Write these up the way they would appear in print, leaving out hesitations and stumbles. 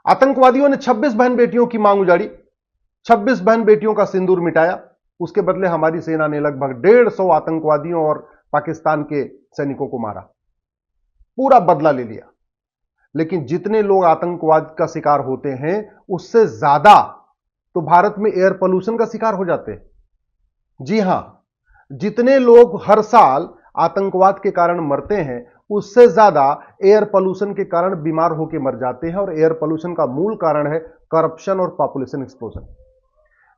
आतंकवादियों ने 26 बहन बेटियों की मांग उजाड़ी, 26 बहन बेटियों का सिंदूर मिटाया। उसके बदले हमारी सेना ने लगभग 150 आतंकवादियों और पाकिस्तान के सैनिकों को मारा, पूरा बदला ले लिया। लेकिन जितने लोग आतंकवाद का शिकार होते हैं उससे ज्यादा तो भारत में एयर पोल्यूशन का शिकार हो जाते हैं। जी हां, जितने लोग हर साल आतंकवाद के कारण मरते हैं उससे ज्यादा एयर पोल्यूशन के कारण बीमार होकर मर जाते हैं। और एयर पोल्यूशन का मूल कारण है करप्शन और पॉपुलेशन एक्सप्लोजन।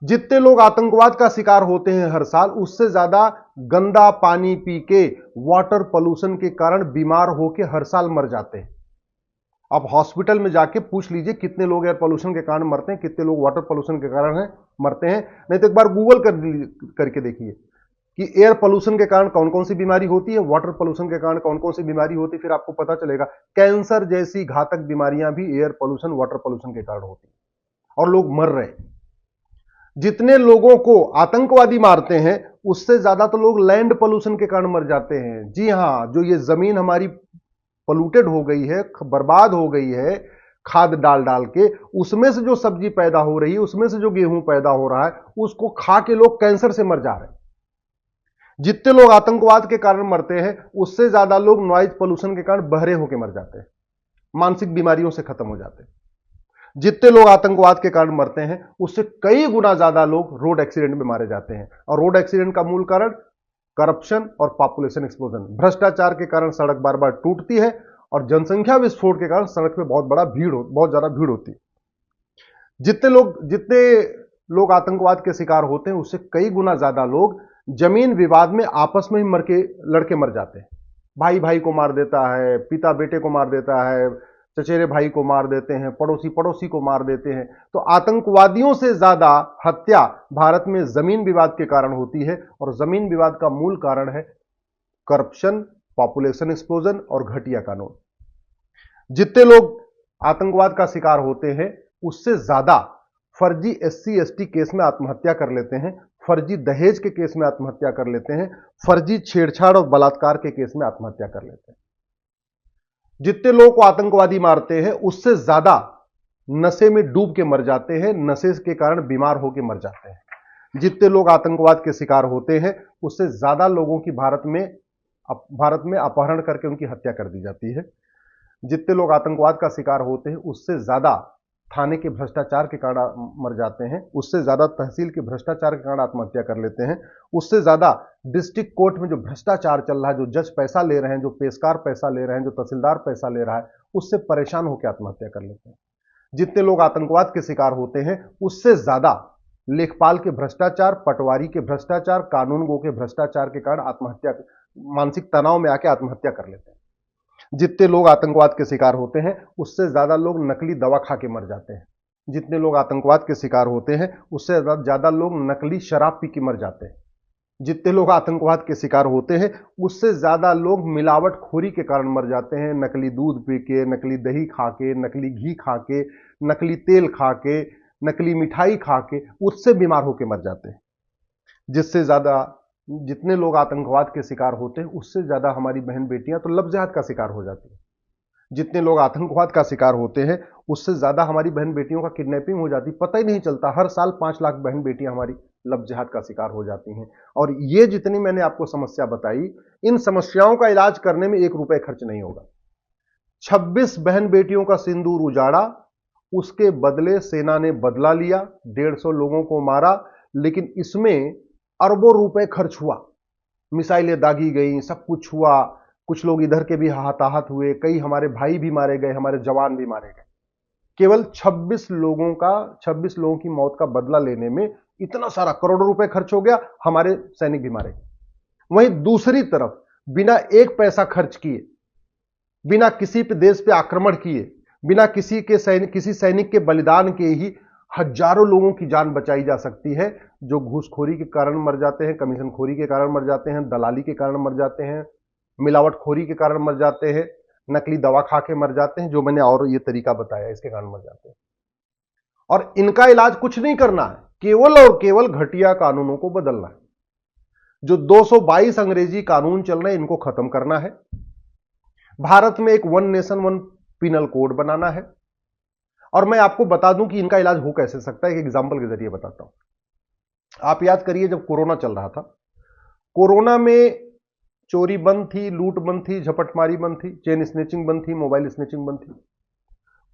जितने लोग आतंकवाद का शिकार होते हैं हर साल उससे ज्यादा गंदा पानी पी के, वाटर पोल्यूशन के कारण बीमार होकर हर साल मर जाते हैं। आप हॉस्पिटल में जाके पूछ लीजिए कितने लोग एयर पोल्यूशन के कारण मरते हैं, कितने लोग वाटर पोल्यूशन के कारण मरते हैं। नहीं तो एक बार गूगल करके देखिए कि एयर पोल्यूशन के कारण कौन कौन सी बीमारी होती है, वाटर पोल्यूशन के कारण कौन कौन सी बीमारी होती है। फिर आपको पता चलेगा कैंसर जैसी घातक बीमारियां भी एयर पोल्यूशन, वाटर पोल्यूशन के कारण होती है और लोग मर रहे हैं। जितने लोगों को आतंकवादी मारते हैं उससे ज्यादा तो लोग लैंड पोल्यूशन के कारण मर जाते हैं। जी हां, जो ये जमीन हमारी पोल्यूटेड हो गई है, बर्बाद हो गई है खाद डाल डाल के, उसमें से जो सब्जी पैदा हो रही है, उसमें से जो गेहूं पैदा हो रहा है, उसको खा के लोग कैंसर से मर जा रहे हैं। जितने लोग आतंकवाद के कारण मरते हैं उससे ज्यादा लोग नॉइज पोल्यूशन के कारण बहरे होकर मर जाते हैं, मानसिक बीमारियों से खत्म हो जाते हैं। जितने लोग आतंकवाद के कारण मरते हैं उससे कई गुना ज्यादा लोग रोड एक्सीडेंट में मारे जाते हैं। और रोड एक्सीडेंट का मूल कारण करप्शन और पॉपुलेशन एक्सप्लोजन, भ्रष्टाचार के कारण सड़क बार बार टूटती है और जनसंख्या विस्फोट के कारण सड़क पे बहुत ज्यादा भीड़ होती है। जितने लोग आतंकवाद के शिकार होते हैं उससे कई गुना ज्यादा लोग जमीन विवाद में आपस में ही लड़के मर जाते हैं। भाई भाई को मार देता है, पिता बेटे को मार देता है, चचेरे भाई को मार देते हैं, पड़ोसी पड़ोसी को मार देते हैं। तो आतंकवादियों से ज्यादा हत्या भारत में जमीन विवाद के कारण होती है और जमीन विवाद का मूल कारण है करप्शन, पॉपुलेशन एक्सप्लोजन और घटिया कानून। जितने लोग आतंकवाद का शिकार होते हैं उससे ज्यादा फर्जी SC ST केस में आत्महत्या कर लेते हैं, फर्जी दहेज के केस में आत्महत्या कर लेते हैं, फर्जी छेड़छाड़ और बलात्कार के केस में आत्महत्या कर लेते हैं। जितने लोगों को आतंकवादी मारते हैं उससे ज्यादा नशे में डूब के मर जाते हैं, नशे के कारण बीमार होकर मर जाते हैं। जितने लोग आतंकवाद के शिकार होते हैं उससे ज्यादा लोगों की भारत में अपहरण करके उनकी हत्या कर दी जाती है। जितने लोग आतंकवाद का शिकार होते हैं उससे ज्यादा थाने के भ्रष्टाचार के कारण मर जाते हैं, उससे ज्यादा तहसील के भ्रष्टाचार के कारण आत्महत्या कर लेते हैं, उससे ज्यादा डिस्ट्रिक्ट कोर्ट में जो भ्रष्टाचार चल रहा है, जो जज पैसा ले रहे हैं, जो पेशकार पैसा ले रहे हैं, जो तहसीलदार पैसा ले रहा है, उससे परेशान होकर आत्महत्या कर लेते हैं। जितने लोग आतंकवाद के शिकार होते हैं उससे ज्यादा लेखपाल के भ्रष्टाचार, पटवारी के भ्रष्टाचार, कानूनगो के भ्रष्टाचार के कारण आत्महत्या, मानसिक तनाव में आके आत्महत्या कर लेते हैं। जितने लोग आतंकवाद के शिकार होते हैं उससे ज्यादा लोग नकली दवा खा के मर जाते हैं। जितने लोग आतंकवाद के शिकार होते हैं उससे ज्यादा लोग नकली शराब पी के मर जाते हैं। जितने लोग आतंकवाद के शिकार होते हैं उससे ज्यादा लोग मिलावटखोरी के कारण मर जाते हैं, नकली दूध पी के, नकली दही खा के, नकली घी खा के, नकली तेल खा के, नकली मिठाई खा के, उससे बीमार होकर मर जाते हैं। जितने लोग आतंकवाद के शिकार होते हैं उससे ज्यादा हमारी बहन बेटियां तो लव जिहाद का शिकार हो जाती है। जितने लोग आतंकवाद का शिकार होते हैं उससे ज्यादा हमारी बहन बेटियों का किडनैपिंग हो जाती, पता ही नहीं चलता। हर साल 5 लाख बहन बेटियां हमारी लव जिहाद का शिकार हो जाती हैं। और ये जितनी मैंने आपको समस्या बताई, इन समस्याओं का इलाज करने में 1 रुपए खर्च नहीं होगा। 26 बहन बेटियों का सिंदूर उजाड़ा, उसके बदले सेना ने बदला लिया, 150 लोगों को मारा, लेकिन इसमें अरबों रुपए खर्च हुआ, मिसाइलें दागी गई, सब कुछ हुआ, कुछ लोग इधर के भी हताहत हुए, कई हमारे भाई भी मारे गए, हमारे जवान भी मारे गए। केवल 26 लोगों की मौत का बदला लेने में इतना सारा करोड़ों रुपए खर्च हो गया, हमारे सैनिक भी मारे गए। वहीं दूसरी तरफ बिना 1 पैसा खर्च किए, बिना किसी पे देश पे आक्रमण किए, बिना किसी सैनिक के बलिदान के ही हजारों लोगों की जान बचाई जा सकती है, जो घूसखोरी के कारण मर जाते हैं, कमीशनखोरी के कारण मर जाते हैं, दलाली के कारण मर जाते हैं, मिलावटखोरी के कारण मर जाते हैं, नकली दवा खा के मर जाते हैं, जो मैंने और ये तरीका बताया इसके कारण मर जाते हैं। और इनका इलाज कुछ नहीं करना है, केवल और केवल घटिया कानूनों को बदलना है। जो 222 अंग्रेजी कानून चल रहे हैं इनको खत्म करना है। भारत में एक 1 नेशन 1 पिनल कोड बनाना है। और मैं आपको बता दूं कि इनका इलाज हो कैसे सकता है, एक एग्जाम्पल के जरिए बताता हूं। आप याद करिए जब कोरोना चल रहा था, कोरोना में चोरी बंद थी, लूट बंद थी, झपटमारी बंद थी, चेन स्नेचिंग बंद थी, मोबाइल स्नेचिंग बंद थी।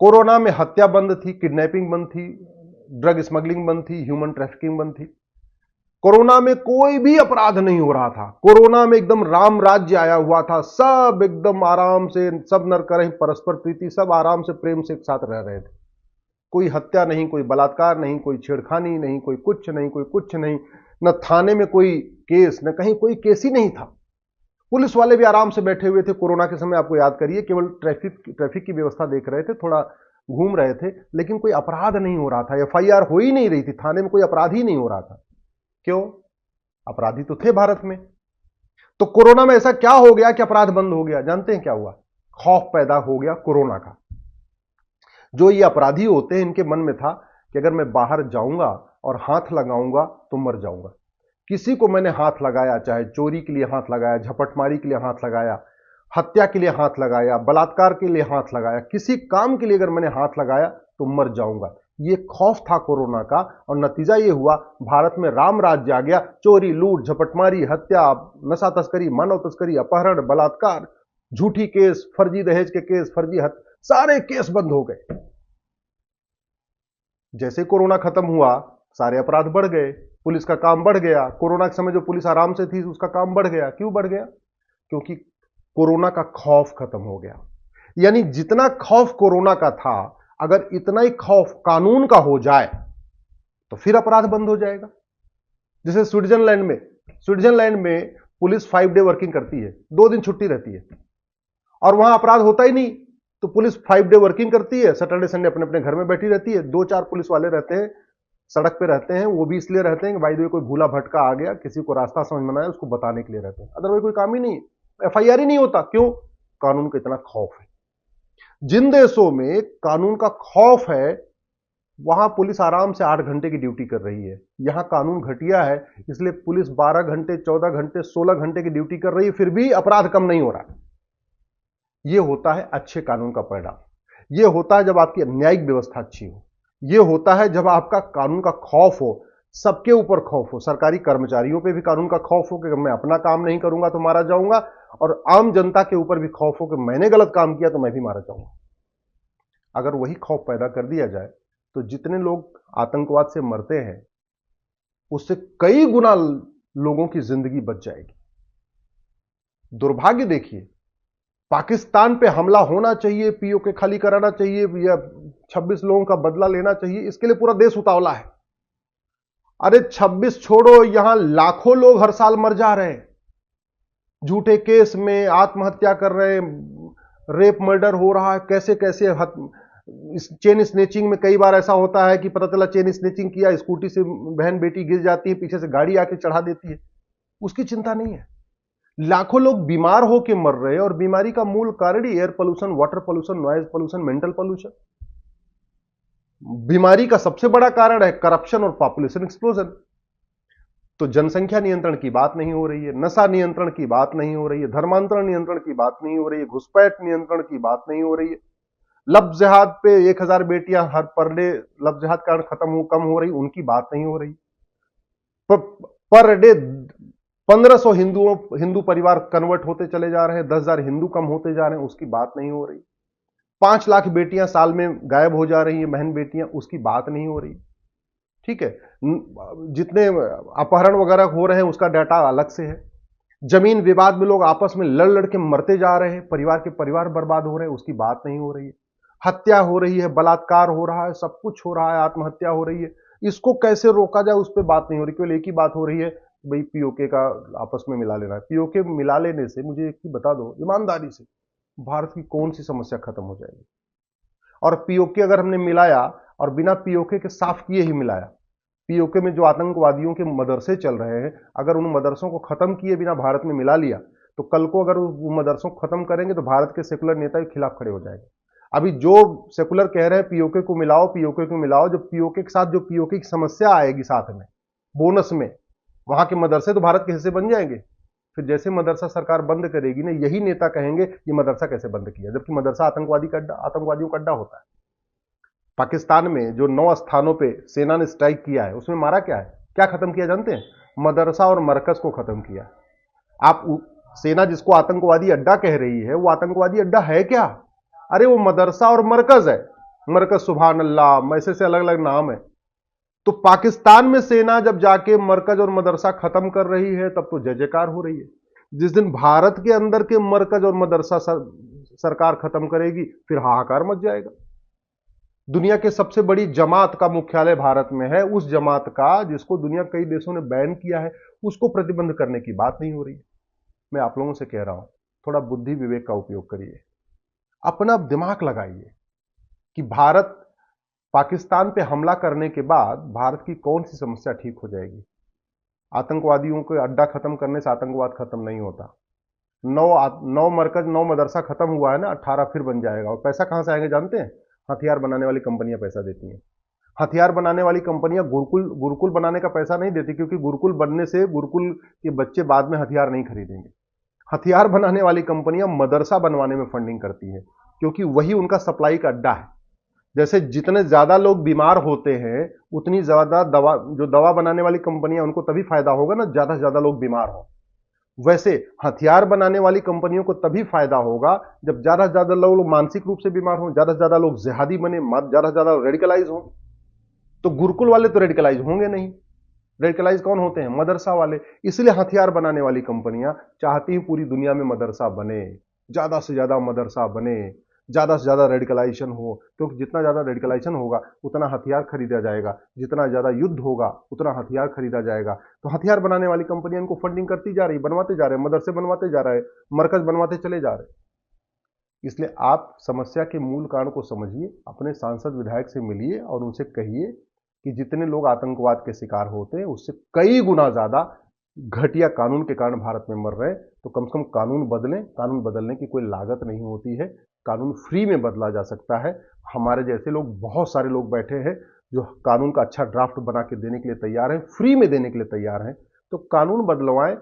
कोरोना में हत्या बंद थी, किडनैपिंग बंद थी, ड्रग स्मगलिंग बंद थी, ह्यूमन ट्रैफिकिंग बंद थी। कोरोना में कोई भी अपराध नहीं हो रहा था। कोरोना में एकदम राम राज्य आया हुआ था, सब एकदम आराम से, सब नर करें परस्पर प्रीति, सब आराम से प्रेम से एक साथ रह रहे थे। कोई हत्या नहीं, कोई बलात्कार नहीं, कोई छेड़खानी नहीं, कोई कुछ नहीं, कोई कुछ नहीं, न थाने में कोई केस, न कहीं कोई केस ही नहीं था। पुलिस वाले भी आराम से बैठे हुए थे कोरोना के समय, आपको याद करिए, केवल ट्रैफिक की व्यवस्था देख रहे थे, थोड़ा घूम रहे थे, लेकिन कोई अपराध नहीं हो रहा था, एफआईआर हो ही नहीं रही थी, थाने में कोई अपराध ही नहीं हो रहा था। क्यों? अपराधी तो थे भारत में। तो कोरोना में ऐसा क्या हो गया कि अपराध बंद हो गया? जानते हैं क्या हुआ? खौफ पैदा हो गया कोरोना का। जो ये अपराधी होते हैं, इनके मन में था कि अगर मैं बाहर जाऊंगा और हाथ लगाऊंगा तो मर जाऊंगा। किसी को मैंने हाथ लगाया, चाहे चोरी के लिए हाथ लगाया, झपटमारी के लिए हाथ लगाया, हत्या के लिए हाथ लगाया, बलात्कार के लिए हाथ लगाया, किसी काम के लिए अगर मैंने हाथ लगाया तो मर जाऊंगा। ये खौफ था कोरोना का, और नतीजा ये हुआ भारत में राम राज्य आ गया। चोरी, लूट, झपटमारी, हत्या, नशा तस्करी, मानव तस्करी, अपहरण, बलात्कार, झूठी केस, फर्जी दहेज के केस, फर्जी सारे केस बंद हो गए। जैसे कोरोना खत्म हुआ, सारे अपराध बढ़ गए, पुलिस का काम बढ़ गया। कोरोना के समय जो पुलिस आराम से थी, उसका काम बढ़ गया। क्यों बढ़ गया? क्योंकि कोरोना का खौफ खत्म हो गया। यानी जितना खौफ कोरोना का था, अगर इतना ही खौफ कानून का हो जाए तो फिर अपराध बंद हो जाएगा। जैसे स्विट्जरलैंड में पुलिस 5 डे वर्किंग करती है, 2 दिन छुट्टी रहती है, और वहां अपराध होता ही नहीं। तो पुलिस 5 डे वर्किंग करती है, सैटरडे संडे अपने अपने घर में बैठी रहती है। 2-4 पुलिस वाले रहते हैं, सड़क पे रहते हैं। वो भी इसलिए रहते हैं कि भाई कोई भूला भटका आ गया, किसी को रास्ता समझ में ना आया, उसको बताने के लिए रहते हैं। अदरवाइज कोई काम ही नहीं, एफआईआर ही नहीं होता। क्यों? कानून का इतना खौफ है। जिन देशों में कानून का खौफ है, वहां पुलिस आराम से 8 घंटे की ड्यूटी कर रही है। यहां कानून घटिया है, इसलिए पुलिस 12 घंटे, 14 घंटे, 16 घंटे की ड्यूटी कर रही है, फिर भी अपराध कम नहीं हो रहा। यह होता है अच्छे कानून का परिणाम। यह होता है जब आपकी न्यायिक व्यवस्था अच्छी हो। यह होता है जब आपका कानून का खौफ हो, सबके ऊपर खौफ हो। सरकारी कर्मचारियों पे भी कानून का खौफ हो कि मैं अपना काम नहीं करूंगा तो मारा जाऊंगा, और आम जनता के ऊपर भी खौफ हो कि मैंने गलत काम किया तो मैं भी मारा जाऊंगा। अगर वही खौफ पैदा कर दिया जाए तो जितने लोग आतंकवाद से मरते हैं, उससे कई गुना लोगों की जिंदगी बच जाएगी। दुर्भाग्य देखिए, पाकिस्तान पे हमला होना चाहिए, पीओके खाली कराना चाहिए, या 26 लोगों का बदला लेना चाहिए, इसके लिए पूरा देश उतावला है। अरे 26 छोड़ो, यहां लाखों लोग हर साल मर जा रहे हैं, झूठे केस में आत्महत्या कर रहे हैं, रेप मर्डर हो रहा है, कैसे कैसे चेन स्नेचिंग में कई बार ऐसा होता है कि पता चला चेन स्नेचिंग किया, स्कूटी से बहन बेटी गिर जाती है, पीछे से गाड़ी आके चढ़ा देती है, उसकी चिंता नहीं है। लाखों लोग बीमार होकर मर रहे हैं, और बीमारी का मूल कारण ही air pollution, water pollution, noise pollution, mental pollution. बीमारी का सबसे बड़ा कारण है करप्शन और पॉपुलेशन एक्सप्लोजन। तो जनसंख्या नियंत्रण की बात नहीं हो रही है, नशा नियंत्रण की बात नहीं हो रही है, धर्मांतरण नियंत्रण की बात नहीं हो रही है, घुसपैठ नियंत्रण की बात नहीं हो रही है। लव जिहाद पे 1000 बेटियां हर पर डे लव जिहाद कारण कम हो रही, उनकी बात नहीं हो रही। पर डे 1500 हिंदू परिवार कन्वर्ट होते चले जा रहे हैं, 10,000 हिंदू कम होते जा रहे हैं, उसकी बात नहीं हो रही। 5 लाख बेटियां साल में गायब हो जा रही हैं, बहन बेटियां, उसकी बात नहीं हो रही। ठीक है, जितने अपहरण वगैरह हो रहे हैं उसका डाटा अलग से है। जमीन विवाद में लोग आपस में लड़ लड़ के मरते जा रहे हैं, परिवार के परिवार बर्बाद हो रहे हैं, उसकी बात नहीं हो रही है। हत्या हो रही है, बलात्कार हो रहा है, सब कुछ हो रहा है, आत्महत्या हो रही है, इसको कैसे रोका जाए उस पर बात नहीं हो रही। केवल एक ही बात हो रही है, भाई पीओके का आपस में मिला लेना है। पीओके मिला लेने से, मुझे एक ही बता दो ईमानदारी से, भारत की कौन सी समस्या खत्म हो जाएगी? और पीओके अगर हमने मिलाया, और बिना पीओके के साफ किए ही मिलाया, पीओके में जो आतंकवादियों के मदरसे चल रहे हैं, अगर उन मदरसों को खत्म किए बिना भारत में मिला लिया, तो कल को अगर वो मदरसों को खत्म करेंगे तो भारत के सेकुलर नेता के खिलाफ खड़े हो जाएंगे। अभी जो सेकुलर कह रहे हैं पीओके को मिलाओ, पीओके को मिलाओ, जो पीओके के साथ जो पीओके की समस्या आएगी साथ में बोनस में, वहां के मदरसे तो भारत के हिस्से बन जाएंगे। फिर जैसे मदरसा सरकार बंद करेगी ना, यही नेता कहेंगे ये मदरसा कैसे बंद किया, जबकि मदरसा आतंकवादियों का अड्डा होता है। पाकिस्तान में जो 9 स्थानों पे सेना ने स्ट्राइक किया है उसमें मारा क्या है, क्या खत्म किया जानते हैं? मदरसा और मरकज को खत्म किया। आप सेना जिसको आतंकवादी अड्डा कह रही है वो आतंकवादी अड्डा है क्या? अरे वो मदरसा और मरकज है। मरकज सुभान अल्लाह, ऐसे से अलग अलग नाम है। तो पाकिस्तान में सेना जब जाके मरकज और मदरसा खत्म कर रही है तब तो जय जयकार हो रही है। जिस दिन भारत के अंदर के मरकज और मदरसा सरकार खत्म करेगी फिर हाहाकार मच जाएगा। दुनिया के सबसे बड़ी जमात का मुख्यालय भारत में है, उस जमात का जिसको दुनिया कई देशों ने बैन किया है उसको प्रतिबंध करने की बात नहीं हो रही। मैं आप लोगों से कह रहा हूं, थोड़ा बुद्धि विवेक का उपयोग करिए, अपना दिमाग लगाइए कि भारत पाकिस्तान पे हमला करने के बाद भारत की कौन सी समस्या ठीक हो जाएगी। आतंकवादियों को अड्डा खत्म करने से आतंकवाद खत्म नहीं होता। 9 मरकज 9 मदरसा खत्म हुआ है ना, 18 फिर बन जाएगा। और पैसा कहां से आएंगे जानते हैं? हथियार बनाने वाली कंपनियां पैसा देती हैं। हथियार बनाने वाली कंपनियां गुरुकुल बनाने का पैसा नहीं देती, क्योंकि गुरुकुल बनने से गुरुकुल के बच्चे बाद में हथियार नहीं खरीदेंगे। हथियार बनाने वाली कंपनियां मदरसा बनवाने में फंडिंग करती है, क्योंकि वही उनका सप्लाई का अड्डा है। जैसे जितने ज्यादा लोग बीमार होते हैं उतनी ज्यादा दवा, जो दवा बनाने वाली कंपनियां उनको तभी फायदा होगा ना, ज्यादा से ज्यादा लोग बीमार हो। वैसे हथियार बनाने वाली कंपनियों को तभी फायदा होगा जब ज्यादा से ज्यादा लोग मानसिक रूप से बीमार हो, ज्यादा से ज्यादा लोग जिहादी बने, ज्यादा से ज्यादा रेडिकलाइज हो। तो गुरुकुल वाले तो रेडिकलाइज होंगे नहीं। रेडिकलाइज कौन होते हैं? मदरसा वाले। इसलिए हथियार बनाने वाली कंपनियां चाहती हैं पूरी दुनिया में मदरसा बने, ज्यादा से ज्यादा मदरसा बने, ज्यादा से ज्यादा रेडिकलाइजेशन हो, क्योंकि जितना ज्यादा रेडिकलाइजेशन होगा उतना हथियार खरीदा जाएगा, जितना ज्यादा युद्ध होगा उतना हथियार खरीदा जाएगा। तो हथियार बनाने वाली कंपनियां इनको फंडिंग करती जा रही, बनवाते जा रहे हैं, मदरसे बनवाते जा रहे हैं, मरकज बनवाते चले जा रहे हैं। इसलिए आप समस्या के मूल कारण को समझिए, अपने सांसद विधायक से मिलिए और उनसे कहिए कि जितने लोग आतंकवाद के शिकार होते हैं उससे कई गुना ज्यादा घटिया कानून के कारण भारत में मर रहे हैं। तो कम से कम कानून बदलें। कानून बदलने की कोई लागत नहीं होती है, कानून फ्री में बदला जा सकता है। हमारे जैसे लोग, बहुत सारे लोग बैठे हैं जो कानून का अच्छा ड्राफ्ट बना के देने के लिए तैयार हैं, फ्री में देने के लिए तैयार हैं। तो कानून बदलवाएं,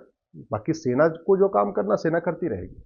बाकी सेना को जो काम करना सेना करती रहेगी।